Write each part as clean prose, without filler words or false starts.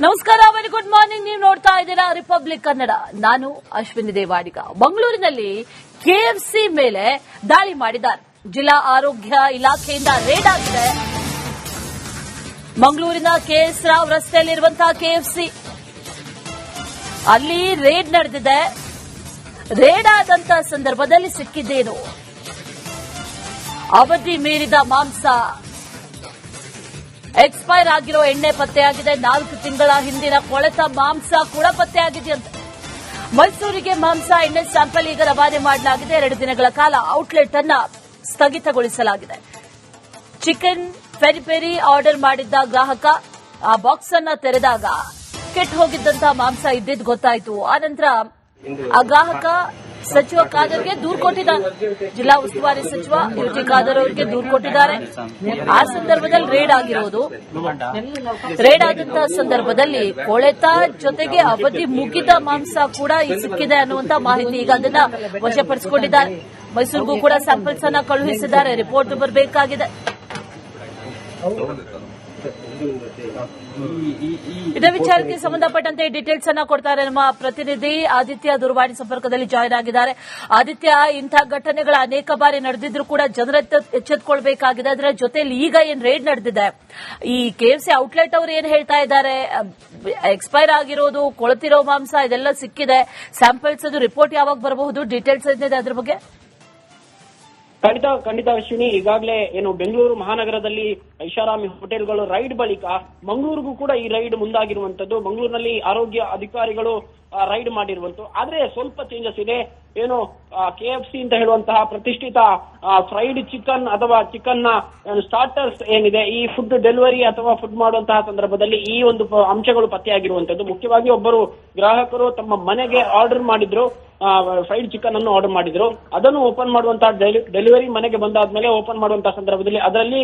ನಮಸ್ಕಾರ, very good morning. ನೀವು ನೋಡ್ತಾ ಇದ್ದೀರಾ ರಿಪಬ್ಲಿಕ್ ಕನ್ನಡ. ನಾನು ಅಶ್ವಿನಿ ದೇವಾಡಿಗ. ಮಂಗಳೂರಿನಲ್ಲಿ ಕೆಎಫ್ಸಿ ಮೇಲೆ ದಾಳಿ ಮಾಡಿದ್ದಾರೆ. ಜಿಲ್ಲಾ ಆರೋಗ್ಯ ಇಲಾಖೆಯಿಂದ ರೇಡ್ ಆಗಿದೆ. ಮಂಗಳೂರಿನ ಕೆಎಸ್ ರಾವ್ ರಸ್ತೆಯಲ್ಲಿರುವಂತಹ ಕೆಎಫ್ಸಿ ಅಲ್ಲಿ ರೇಡ್ ನಡೆದಿದೆ. ರೇಡ್ ಆದಂತಹ ಸಂದರ್ಭದಲ್ಲಿ ಸಿಕ್ಕಿದ್ದೇನು? ಅವಧಿ ಮೀರಿದ ಮಾಂಸ, ಎಕ್ಸ್ಪೈರ್ ಆಗಿರೋ ಎಣ್ಣೆ ಪತ್ತೆಯಾಗಿದೆ. 4 ತಿಂಗಳ ಹಿಂದಿನ ಕೊಳೆತ ಮಾಂಸ ಕೂಡ ಪತ್ತೆಯಾಗಿದೆಯಂತೆ. ಮೈಸೂರಿಗೆ ಮಾಂಸ ಎಣ್ಣೆ ಸ್ಯಾಂಪಲ್ ಈಗ ರವಾನೆ ಮಾಡಲಾಗಿದೆ. 2 ದಿನಗಳ ಕಾಲ ಔಟ್ಲೆಟ್ ಅನ್ನ ಸ್ಥಗಿತಗೊಳಿಸಲಾಗಿದೆ. ಚಿಕನ್ ಪೆರಿ ಪೆರಿ ಆರ್ಡರ್ ಮಾಡಿದ್ದ ಗ್ರಾಹಕ ಆ ಬಾಕ್ಸ್ ಅನ್ನ ತೆರೆದಾಗ ಕೆಟ್ಟು ಹೋಗಿದ್ದಂತಹ ಮಾಂಸ ಇದ್ದಿದ್ದು ಗೊತ್ತಾಯಿತು. ಆನಂತರ ಆ ಗ್ರಾಹಕ ಸಚಿವ ಖಾದರ್ಗೆ ದೂರು ಕೊಟ್ಟಿದ್ದಾರೆ. ಜಿಲ್ಲಾ ಉಸ್ತುವಾರಿ ಸಚಿವ ಯುಟಿ ಖಾದರ್ ಅವರಿಗೆ ದೂರು ಕೊಟ್ಟಿದ್ದಾರೆ. ಆ ಸಂದರ್ಭದಲ್ಲಿ ರೇಡ್ ಆಗಿರೋದು. ರೇಡ್ ಆದಂತಹ ಸಂದರ್ಭದಲ್ಲಿ ಕೊಳೆತ ಜೊತೆಗೆ ಅವಧಿ ಮುಗಿದ ಮಾಂಸ ಕೂಡ ಸಿಕ್ಕಿದೆ ಅನ್ನುವಂತ ಮಾಹಿತಿ. ಈಗ ಅದನ್ನ ವಶಪಡಿಸಿಕೊಂಡಿದ್ದಾರೆ. ಮೈಸೂರಿಗೂ ಕೂಡ ಸ್ಯಾಂಪಲ್ಸ್ ಅನ್ನ ಕಳುಹಿಸಿದ್ದಾರೆ. ರಿಪೋರ್ಟ್ ಬರಬೇಕಾಗಿದೆ. ಇದೇ ವಿಚಾರಕ್ಕೆ ಸಂಬಂಧಪಟ್ಟಂತೆ ಡೀಟೇಲ್ಸ್ ಅನ್ನ ಕೊಡ್ತಾರೆ ನಮ್ಮ ಪ್ರತಿನಿಧಿ ಆದಿತ್ಯ. ದೂರವಾಣಿ ಸಂಪರ್ಕದಲ್ಲಿ ಜಾಯ್ನ್ ಆಗಿದ್ದಾರೆ. ಆದಿತ್ಯ, ಇಂತಹ ಘಟನೆಗಳ ಅನೇಕ ಬಾರಿ ನಡೆದಿದ್ರು ಕೂಡ ಜನರ ಎಚ್ಚೆತ್ತುಕೊಳ್ಬೇಕಾಗಿದೆ. ಅದರ ಜೊತೆಯಲ್ಲಿ ಈಗ ಏನ್ ರೇಡ್ ನಡೆದಿದೆ, ಈ ಕೆಎಫ್ಸಿ ಔಟ್ಲೆಟ್ ಅವರು ಏನ್ ಹೇಳ್ತಾ ಇದ್ದಾರೆ? ಎಕ್ಸ್ಪೈರ್ ಆಗಿರೋದು, ಕೊಳತಿರೋ ಮಾಂಸ ಇದೆಲ್ಲ ಸಿಕ್ಕಿದೆ. ಸ್ಯಾಂಪಲ್ಸ್ ಅದು ರಿಪೋರ್ಟ್ ಯಾವಾಗ ಬರಬಹುದು? ಡೀಟೇಲ್ಸ್ ಏನಿದೆ ಅದ್ರ ಬಗ್ಗೆ? ಖಂಡಿತ ಅಶ್ವಿನಿ, ಈಗಾಗಲೇ ಏನು ಬೆಂಗಳೂರು ಮಹಾನಗರದಲ್ಲಿ ಐಷಾರಾಮಿ ಹೋಟೆಲ್ಗಳು ರೈಡ್ ಬಳಿಕ ಮಂಗಳೂರಿಗೂ ಕೂಡ ಈ ರೈಡ್ ಮುಂದಾಗಿರುವಂತದ್ದು. ಮಂಗಳೂರಿನಲ್ಲಿ ಆರೋಗ್ಯ ಅಧಿಕಾರಿಗಳು ರೈಡ್ ಮಾಡಿರುವಂತದ್ದು. ಆದ್ರೆ ಸ್ವಲ್ಪ ಚೇಂಜಸ್ ಇದೆ. ಏನು ಕೆಎಫ್ಸಿ ಅಂತ ಹೇಳುವಂತಹ ಪ್ರತಿಷ್ಠಿತ ಫ್ರೈಡ್ ಚಿಕನ್ ಅಥವಾ ಚಿಕನ್ ನ ಸ್ಟಾರ್ಟರ್ಸ್ ಏನಿದೆ, ಈ ಫುಡ್ ಡೆಲಿವರಿ ಅಥವಾ ಫುಡ್ ಮಾಡುವಂತಹ ಸಂದರ್ಭದಲ್ಲಿ ಈ ಒಂದು ಅಂಶಗಳು ಪತ್ತೆಯಾಗಿರುವಂತದ್ದು. ಮುಖ್ಯವಾಗಿ ಒಬ್ಬರು ಗ್ರಾಹಕರು ತಮ್ಮ ಮನೆಗೆ ಆರ್ಡರ್ ಮಾಡಿದ್ರು, ಫ್ರೈಡ್ ಚಿಕನ್ ಅನ್ನು ಆರ್ಡರ್ ಮಾಡಿದ್ರು. ಅದನ್ನು ಓಪನ್ ಮಾಡುವಂತಹ ಡೆಲಿವರಿ ಮನೆಗೆ ಬಂದಾದ್ಮೇಲೆ ಓಪನ್ ಮಾಡುವಂತಹ ಸಂದರ್ಭದಲ್ಲಿ ಅದರಲ್ಲಿ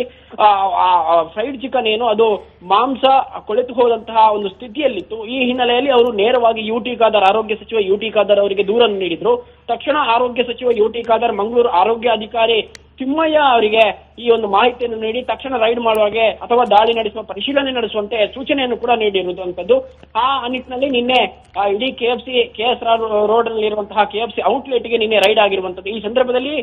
ಫ್ರೈಡ್ ಚಿಕನ್ ಏನು ಅದು ಮಾಂಸ ಕೊಳೆತು ಹೋದಂತಹ ಒಂದು ಸ್ಥಿತಿಯಲ್ಲಿತ್ತು. ಈ ಹಿನ್ನೆಲೆಯಲ್ಲಿ ಅವರು ನೇರವಾಗಿ ಯುಟಿ ಖಾದರ್, ಆರೋಗ್ಯ ಸಚಿವ ಯುಟಿ ಖಾದರ್ ಅವರಿಗೆ ದೂರನ್ನು ನೀಡಿದ್ರು. ತಕ್ಷಣ ಆರೋಗ್ಯ ಸಚಿವ ಯುಟಿ ಖಾದರ್ ಮಂಗಳೂರು ಆರೋಗ್ಯ ಅಧಿಕಾರಿ ತಿಮ್ಮಯ್ಯ ಅವರಿಗೆ ಈ ಒಂದು ಮಾಹಿತಿಯನ್ನು ನೀಡಿ ತಕ್ಷಣ ರೈಡ್ ಮಾಡುವಾಗೆ ಅಥವಾ ದಾಳಿ ನಡೆಸುವ ಪರಿಶೀಲನೆ ನಡೆಸುವಂತೆ ಸೂಚನೆಯನ್ನು ಕೂಡ ನೀಡಿರುವಂತದ್ದು. ಆ ನಿಟ್ಟಿನಲ್ಲಿ ನಿನ್ನೆ ಇಡೀ ಕೆಎಸ್ ರೋಡ್ ನಲ್ಲಿರುವಂತಹ ಕೆಎಫ್ಸಿ ಔಟ್ಲೆಟ್ ಗೆ ನಿನ್ನೆ ರೈಡ್ ಆಗಿರುವಂತದ್ದು. ಈ ಸಂದರ್ಭದಲ್ಲಿ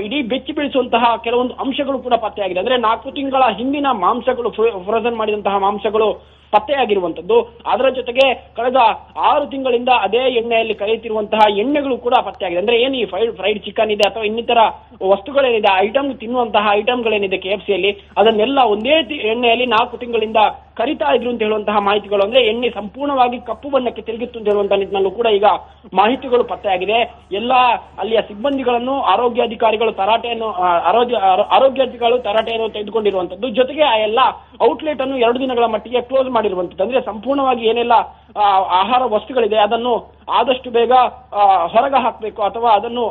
ಇಡೀ ಬೆಚ್ಚಿ ಬೀಳಿಸುವಂತಹ ಕೆಲವೊಂದು ಅಂಶಗಳು ಕೂಡ ಪತ್ತೆಯಾಗಿದೆ. ಅಂದ್ರೆ 4 ತಿಂಗಳ ಹಿಂದಿನ ಮಾಂಸಗಳು, ಫ್ರೋಜನ್ ಮಾಡಿದಂತಹ ಮಾಂಸಗಳು ಪತ್ತೆಯಾಗಿರುವಂತದ್ದು. ಅದರ ಜೊತೆಗೆ ಕಳೆದ 6 ತಿಂಗಳಿಂದ ಅದೇ ಎಣ್ಣೆಯಲ್ಲಿ ಕರೆಯುತ್ತಿರುವಂತಹ ಎಣ್ಣೆಗಳು ಕೂಡ ಪತ್ತೆಯಾಗಿದೆ. ಅಂದ್ರೆ ಏನು ಈ ಫ್ರೈಡ್ ಚಿಕನ್ ಇದೆ ಅಥವಾ ಇನ್ನಿತರ ವಸ್ತುಗಳೇನಿದೆ, ಐಟಮ್ ತಿನ್ನುವಂತಹ ಐಟಮ್ಗಳೇನಿದೆ ಕೆಎಫ್ಸಿಯಲ್ಲಿ, ಅದನ್ನೆಲ್ಲ ಒಂದೇ ಎಣ್ಣೆಯಲ್ಲಿ 4 ತಿಂಗಳಿಂದ ಕರಿತಾ ಇದ್ರು ಅಂತ ಹೇಳುವಂತಹ ಮಾಹಿತಿಗಳು. ಅಂದ್ರೆ ಎಣ್ಣೆ ಸಂಪೂರ್ಣವಾಗಿ ಕಪ್ಪು ಬಣ್ಣಕ್ಕೆ ತಿರುಗಿತ್ತು ಅಂತ ಹೇಳುವಂತಹ ನಿಟ್ಟಿನಲ್ಲೂ ಕೂಡ ಈಗ ಮಾಹಿತಿಗಳು ಪತ್ತೆಯಾಗಿದೆ. ಎಲ್ಲ ಅಲ್ಲಿಯ ಸಿಬ್ಬಂದಿಗಳನ್ನು ಆರೋಗ್ಯಾಧಿಕಾರಿಗಳು ತರಾಟೆಯನ್ನು ತೆಗೆದುಕೊಂಡಿರುವಂತದ್ದು. ಜೊತೆಗೆ ಆ ಎಲ್ಲ ಔಟ್ಲೆಟ್ ಅನ್ನು 2 ದಿನಗಳ ಮಟ್ಟಿಗೆ ಕ್ಲೋಸ್ ಮಾಡಿರುವಂತದ್ದು. ಅಂದ್ರೆ ಸಂಪೂರ್ಣವಾಗಿ ಏನೆಲ್ಲ ಆಹಾರ ವಸ್ತುಗಳಿದೆ ಅದನ್ನು ಆದಷ್ಟು ಬೇಗ ಹೊರಗೆ ಹಾಕಬೇಕು ಅಥವಾ ಅದನ್ನು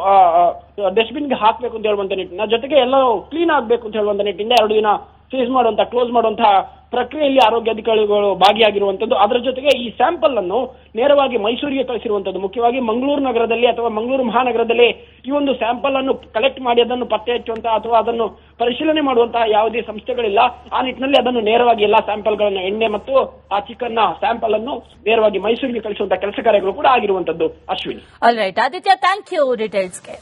ಡಸ್ಟ್ಬಿನ್ಗೆ ಹಾಕಬೇಕು ಅಂತ ಹೇಳುವಂತ ನಿಟ್ಟಿನ ಜೊತೆಗೆ ಎಲ್ಲ ಕ್ಲೀನ್ ಆಗಬೇಕು ಅಂತ ಹೇಳುವಂತ ನಿಟ್ಟಿನಿಂದ 2 ದಿನ ಸೀಸ್ ಮಾಡುವಂತಹ, ಕ್ಲೋಸ್ ಮಾಡುವಂತಹ ಪ್ರಕ್ರಿಯೆಯಲ್ಲಿ ಆರೋಗ್ಯಾಧಿಕಾರಿಗಳು ಭಾಗಿಯಾಗಿರುವಂತದ್ದು. ಅದರ ಜೊತೆಗೆ ಈ ಸ್ಯಾಂಪಲ್ ಅನ್ನು ನೇರವಾಗಿ ಮೈಸೂರಿಗೆ ಕಳಿಸಿರುವಂತದ್ದು. ಮುಖ್ಯವಾಗಿ ಮಂಗಳೂರು ನಗರದಲ್ಲಿ ಅಥವಾ ಮಂಗಳೂರು ಮಹಾನಗರದಲ್ಲಿ ಈ ಒಂದು ಸ್ಯಾಂಪಲ್ ಅನ್ನು ಕಲೆಕ್ಟ್ ಮಾಡಿ ಅದನ್ನು ಪತ್ತೆ ಹಚ್ಚುವಂತಹ ಅಥವಾ ಅದನ್ನು ಪರಿಶೀಲನೆ ಮಾಡುವಂತಹ ಯಾವುದೇ ಸಂಸ್ಥೆಗಳಿಲ್ಲ. ಆ ನಿಟ್ಟಿನಲ್ಲಿ ಅದನ್ನು ನೇರವಾಗಿ ಎಲ್ಲಾ ಸ್ಯಾಂಪಲ್ಗಳನ್ನು, ಎಣ್ಣೆ ಮತ್ತು ಆ ಚಿಕನ್ ನ ಸ್ಯಾಂಪಲ್ ಅನ್ನು ನೇರವಾಗಿ ಮೈಸೂರಿಗೆ ಕಳಿಸುವಂತಹ ಕೆಲಸ ಕಾರ್ಯಗಳು ಕೂಡ ಆಗಿರುವಂತದ್ದು. Ashwini. All right Aditya, thank you ಡೀಟೇಲ್ಸ್ಗೆ.